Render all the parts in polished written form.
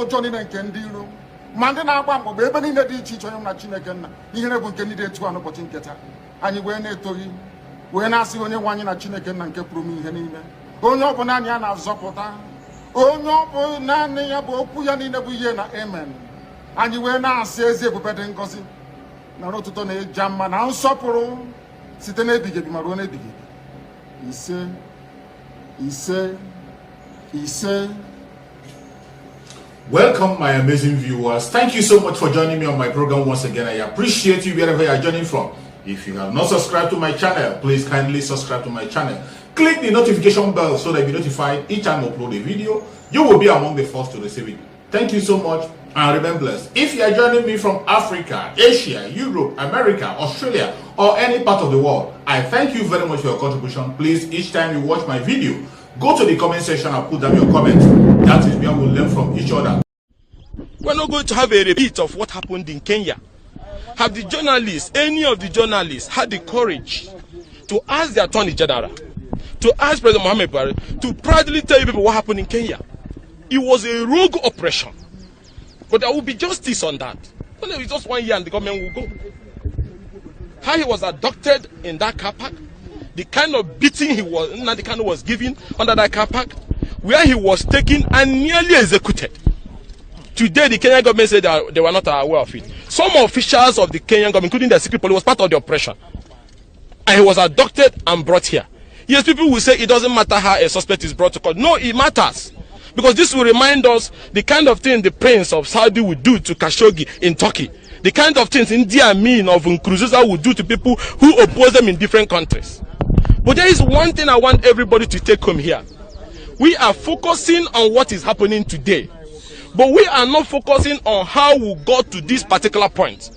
Johnny and Kendiro. Mandana Bambo, Baby in the teacher on a Chinagan, you never can need to an opportunity. And you went to him when I see only one in a Chinagan and Keprumi Henina. Oh no, Bonaniana Zopota. Oh no, Nania Bokuyan in the Buyena, amen. And you were now says you better than gossip. Now to Tony Jamman, now Soporo, Sitane Biggie, Marone Biggie. He said, Welcome, my amazing viewers. Thank you so much for joining me on my program once again. I appreciate you wherever you are joining from. If you have not subscribed to my channel, please kindly subscribe to my channel. Click the notification bell so that you'll be notified each time I upload a video. You will be among the first to receive it. Thank you so much and remain blessed. If you are joining me from Africa, Asia, Europe, America, Australia, or any part of the world, I thank you very much for your contribution. Please, each time you watch my video, go to the comment section and put down your comments. That is where we'll learn from each other. We're not going to have a repeat of what happened in Kenya. Have the journalists, any of the journalists, had the courage to ask the Attorney General, to ask President Muhammad Buhari, to proudly tell you people what happened in Kenya? It was a rogue operation. But there will be justice on that. Only just 1 year and the government will go. How he was abducted in that car park, the kind of beating he was given under that car park, where he was taken and nearly executed. Today, the Kenyan government said that they were not aware of it. Some officials of the Kenyan government, including the secret police, was part of the operation. And he was abducted and brought here. Yes, people will say it doesn't matter how a suspect is brought to court. No, it matters. Because this will remind us the kind of thing the prince of Saudi would do to Khashoggi in Turkey. The kind of things India Amin of Nkurunziza would do to people who oppose them in different countries. But there is one thing I want everybody to take home here. We are focusing on what is happening today. But we are not focusing on how we got to this particular point.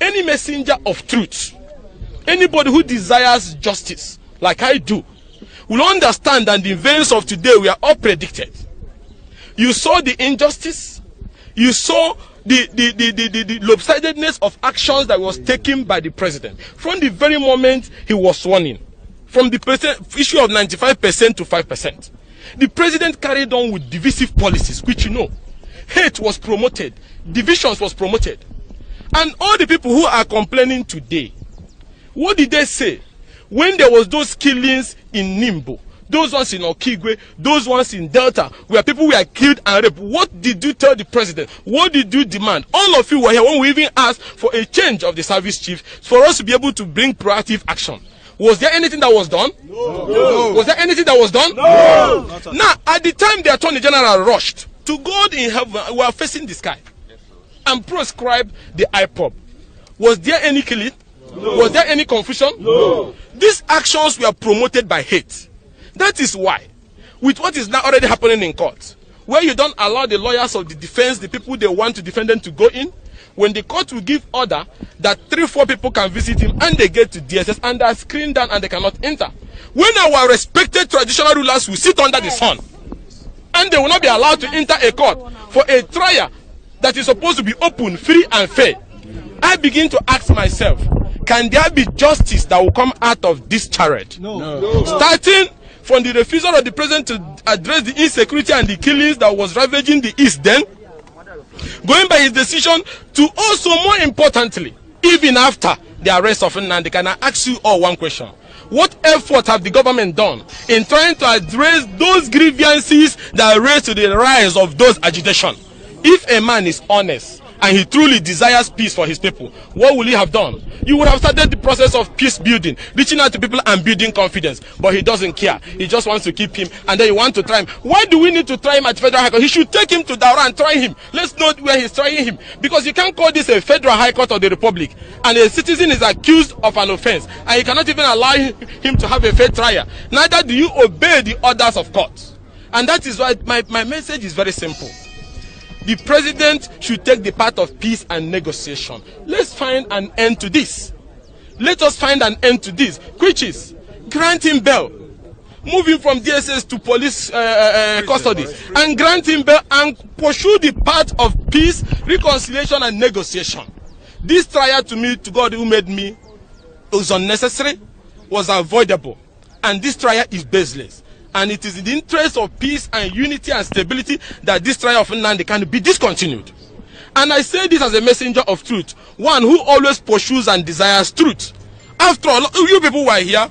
Any messenger of truth, anybody who desires justice, like I do, will understand that the events of today we are all predicted. You saw the injustice, you saw the lopsidedness of actions that was taken by the president from the very moment he was sworn in, from the issue of 95% to 5%. The president carried on with divisive policies, which you know. Hate was promoted, divisions was promoted. And all the people who are complaining today, what did they say? When there was those killings in Nimbo, those ones in Okigwe, those ones in Delta, where people were killed and raped, what did you tell the president? What did you demand? All of you were here when we even asked for a change of the service chief for us to be able to bring proactive action. Was there anything that was done? No. Was there anything that was done? No. Now, at the time the Attorney General rushed, to God in heaven, we are facing the sky and proscribed the IPOB. Was there any killing? No. Was there any confusion? No. These actions were promoted by hate. That is why, with what is now already happening in court, where you don't allow the lawyers of the defense, the people they want to defend them, to go in, when the court will give order that 3-4 people can visit him and they get to DSS and they are screened down and they cannot enter. When our respected traditional rulers will sit under the sun, and they will not be allowed to enter a court for a trial that is supposed to be open, free, and fair, I begin to ask myself, can there be justice that will come out of this charade? No. Starting from the refusal of the president to address the insecurity and the killings that was ravaging the East then, going by his decision to also, more importantly, even after the arrest of Nnamdi, can I ask you all one question? What effort have the government done in trying to address those grievances that raise to the rise of those agitation? If a man is honest and he truly desires peace for his people, what will he have done? You would have started the process of peace building, reaching out to people and building confidence. But he doesn't care. He just wants to keep him, and then you want to try him. Why do we need to try him at Federal High Court? He should take him to Daura and try him. Let's know where he's trying him. Because you can't call this a Federal High Court of the Republic, and a citizen is accused of an offense, and you cannot even allow him to have a fair trial. Neither do you obey the orders of court. And that is why my message is very simple. The president should take the path of peace and negotiation. Let's find an end to this. Let us find an end to this, which is grant him bail, move him from DSS to police custody, and grant him bail and pursue the path of peace, reconciliation, and negotiation. This trial, to me, to God who made me, was unnecessary, was avoidable, and this trial is baseless. And it is in the interest of peace and unity and stability that this trial of Nnamdi can be discontinued. And I say this as a messenger of truth, one who always pursues and desires truth. After all, you people were here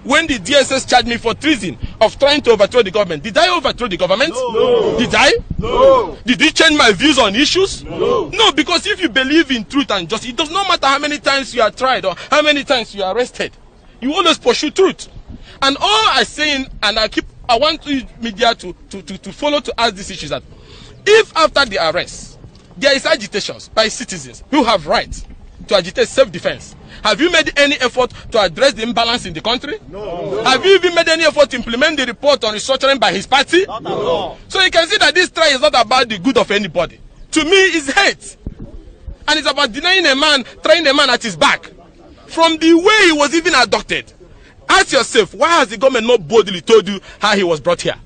when the DSS charged me for treason of trying to overthrow the government. Did I overthrow the government? No. Did I? No. Did it change my views on issues? No. No, because if you believe in truth and justice, it does not matter how many times you are tried or how many times you are arrested. You always pursue truth. And all I'm saying, and I want media to follow to ask this issue, that if after the arrest there is agitations by citizens who have right to agitate self-defense, have you made any effort to address the imbalance in the country? No. Have you even made any effort to implement the report on restructuring by his party? Not at all. So you can see that this trial is not about the good of anybody. To me, it's hate. And it's about denying a man, trying a man at his back. From the way he was even abducted. Ask yourself, why has the government not boldly told you how he was brought here?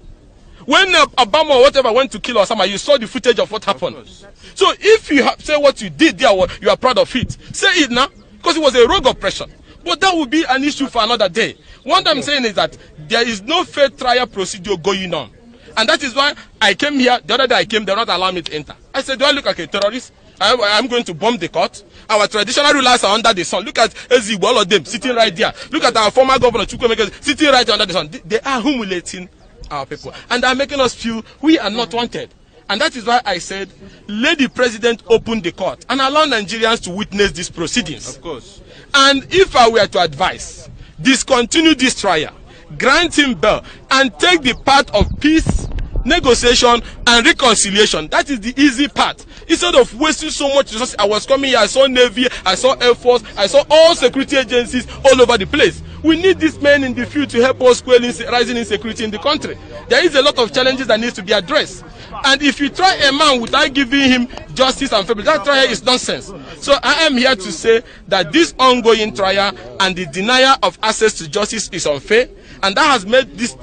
When Obama or whatever went to kill Osama, you saw the footage of what happened. So if you say what you did there, you are proud of it, say it now, because it was a rogue oppression. But that would be an issue for another day. What I'm saying is that there is no fair trial procedure going on. And that is why I came here. The other day I came, they not allow me to enter. I said, do I look like a terrorist? I'm going to bomb the court. Our traditional rulers are under the sun. Look at Ezigbo, all of them sitting right there. Look at our former governor, Chukwemeke, sitting right under the sun. They are humiliating our people. And they are making us feel we are not wanted. And that is why I said, let the president open the court and allow Nigerians to witness these proceedings. Of course. And if I were to advise, discontinue this trial, grant him bail, and take the path of peace, negotiation, and reconciliation. That is the easy part. Instead of wasting so much resources, I was coming here, I saw Navy, I saw Air Force, I saw all security agencies all over the place. We need these men in the field to help us quell rising insecurity in the country. There is a lot of challenges that needs to be addressed. And if you try a man without giving him justice and fairness, that trial is nonsense. So I am here to say that this ongoing trial and the denial of access to justice is unfair, and that has made this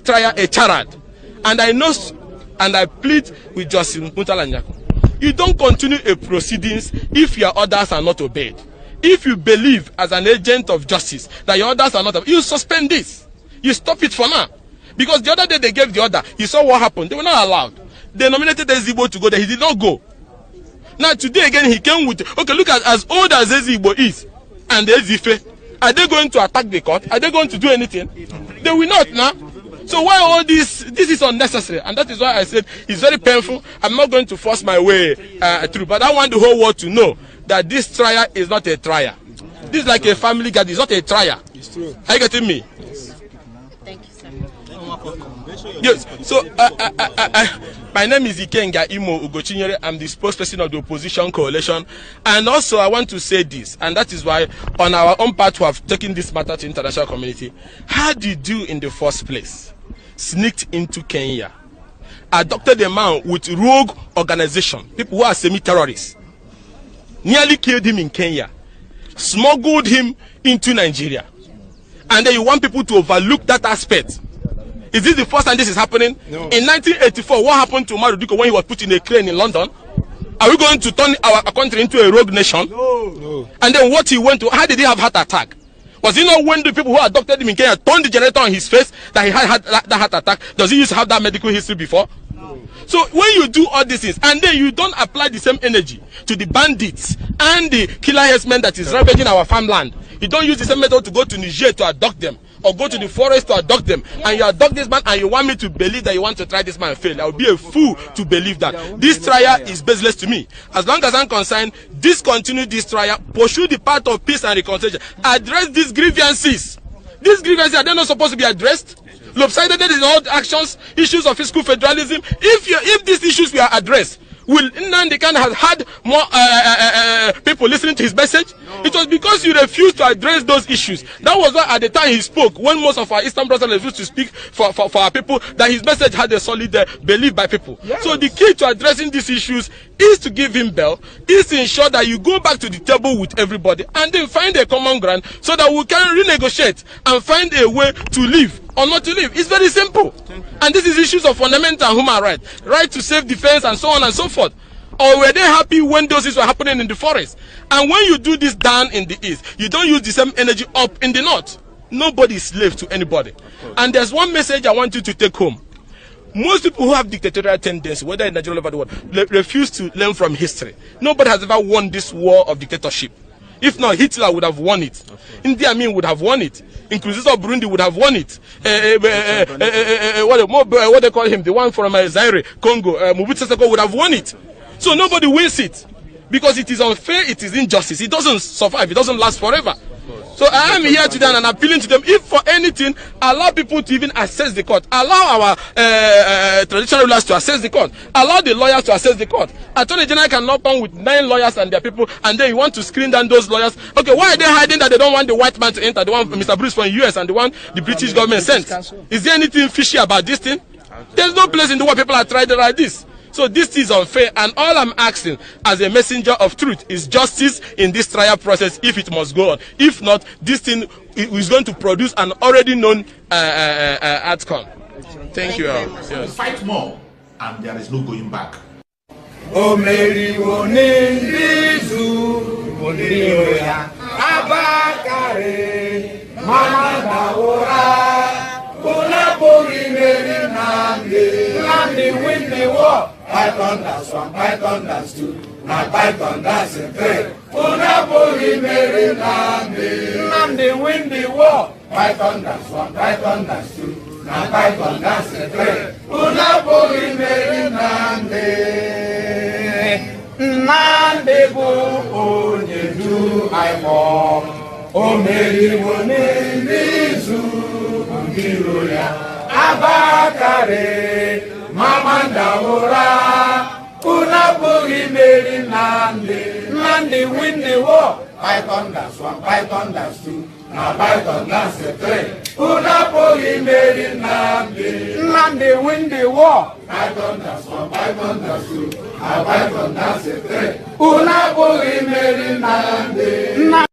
trial a charade. And I know, and I plead with Justice Mutala Nyako, you don't continue a proceedings if your orders are not obeyed. If you believe as an agent of justice that your orders are not obeyed, you suspend this. You stop it for now. Because the other day they gave the order, you saw what happened. They were not allowed. They nominated Ezigbo to go there. He did not go. Now today again he came with, okay, look at as old as Ezigbo is and Ezife. Are they going to attack the court? Are they going to do anything? They will not now. So why all this? This is unnecessary, and that is why I said it's very painful. I'm not going to force my way through, but I want the whole world to know that this trial is not a trial. This is like a family gathering. It's not a trial. It's true. Are you getting me? Yes. Thank you, sir. Yes. So my name is Ikenga Imo Ugochinyere. I'm the spokesperson of the opposition coalition, and also I want to say this, and that is why on our own part we have taken this matter to international community. How did you in the first place sneaked into Kenya, adopted a man with rogue organization, people who are semi-terrorists, nearly killed him in Kenya, smuggled him into Nigeria, and then you want people to overlook that aspect? Is this the first time this is happening? No. In 1984, what happened to Maruduko when he was put in a crane in London? Are we going to turn our country into a rogue nation? No. And then what he went to, how did he have heart attack? Was he not when the people who adopted him in Kenya turned the generator on his face that he had that heart attack? Does he used to have that medical history before? No. So when you do all these things and then you don't apply the same energy to the bandits and the killer herdsmen that is ravaging our farmland, you don't use the same method to go to Niger to adopt them or go to the forest to adopt them, and you adopt this man and you want me to believe that you want to try this man and fail. I will be a fool to believe that. This trial is baseless to me. As long as I'm concerned, discontinue this trial, pursue the path of peace and reconciliation, address these grievances. These grievances, are they not supposed to be addressed? Lopsided in all actions, issues of fiscal federalism. If these issues were addressed, will Nnamdi Kanu have had more people listening to his message? No. It was because you refused to address those issues. That was why at the time he spoke, when most of our Eastern brothers refused to speak for our people, that his message had a solid belief by people. Yes. So the key to addressing these issues is to give him bail, is to ensure that you go back to the table with everybody and then find a common ground so that we can renegotiate and find a way to live or not to live. It's very simple. And this is issues of fundamental human rights, right to self-defense and so on and so forth. Or were they happy when those things were happening in the forest? And when you do this down in the east, you don't use the same energy up in the north. Nobody is slave to anybody. And there's one message I want you to take home. Most people who have dictatorial tendencies, whether in Nigeria or over the world, refuse to learn from history. Nobody has ever won this war of dictatorship. If not, Hitler would have won it. Idi Amin would have won it. Nkurunziza of Burundi would have won it. What they call him, the one from Zaire, Congo, Mobutu Sese Seko would have won it. So nobody wins it because it is unfair, it is injustice. It doesn't survive, it doesn't last forever. So I am here today and I'm appealing to them, if for anything, allow people to even assess the court. Allow our traditional rulers to assess the court. Allow the lawyers to assess the court. Attorney General cannot come with 9 lawyers and their people, and then you want to screen down those lawyers. Okay, why are they hiding that they don't want the white man to enter? The one Mr. Bruce from the US and the one the British government sent. Is there anything fishy about this thing? There's no place in the world people are trying to write this. So this is unfair, and all I'm asking as a messenger of truth is justice in this trial process if it must go on. If not, this thing is going to produce an already known outcome. Thank you all. Yes. Fight more, and there is no going back. Win the war. Python that's 1, Python that's 2, now Python that's 3. Unapoli Mary Nnamdi win the war. Python that's 1, Python that's 2, now Python that's 3. Unapoli Mary Nnamdi bu onyedu aimo. O Mary woni nizu ngiro ya. Abakare Mamanda Ora Unapoli Mary Nnamdi win the war. Python that's 1, Python that's 2, now Python that's 3. Unapoli Mary Nnamdi win the war. Python that's 1, Python that's 2, now Python that's 3. Unapoli Mary Nnamdi.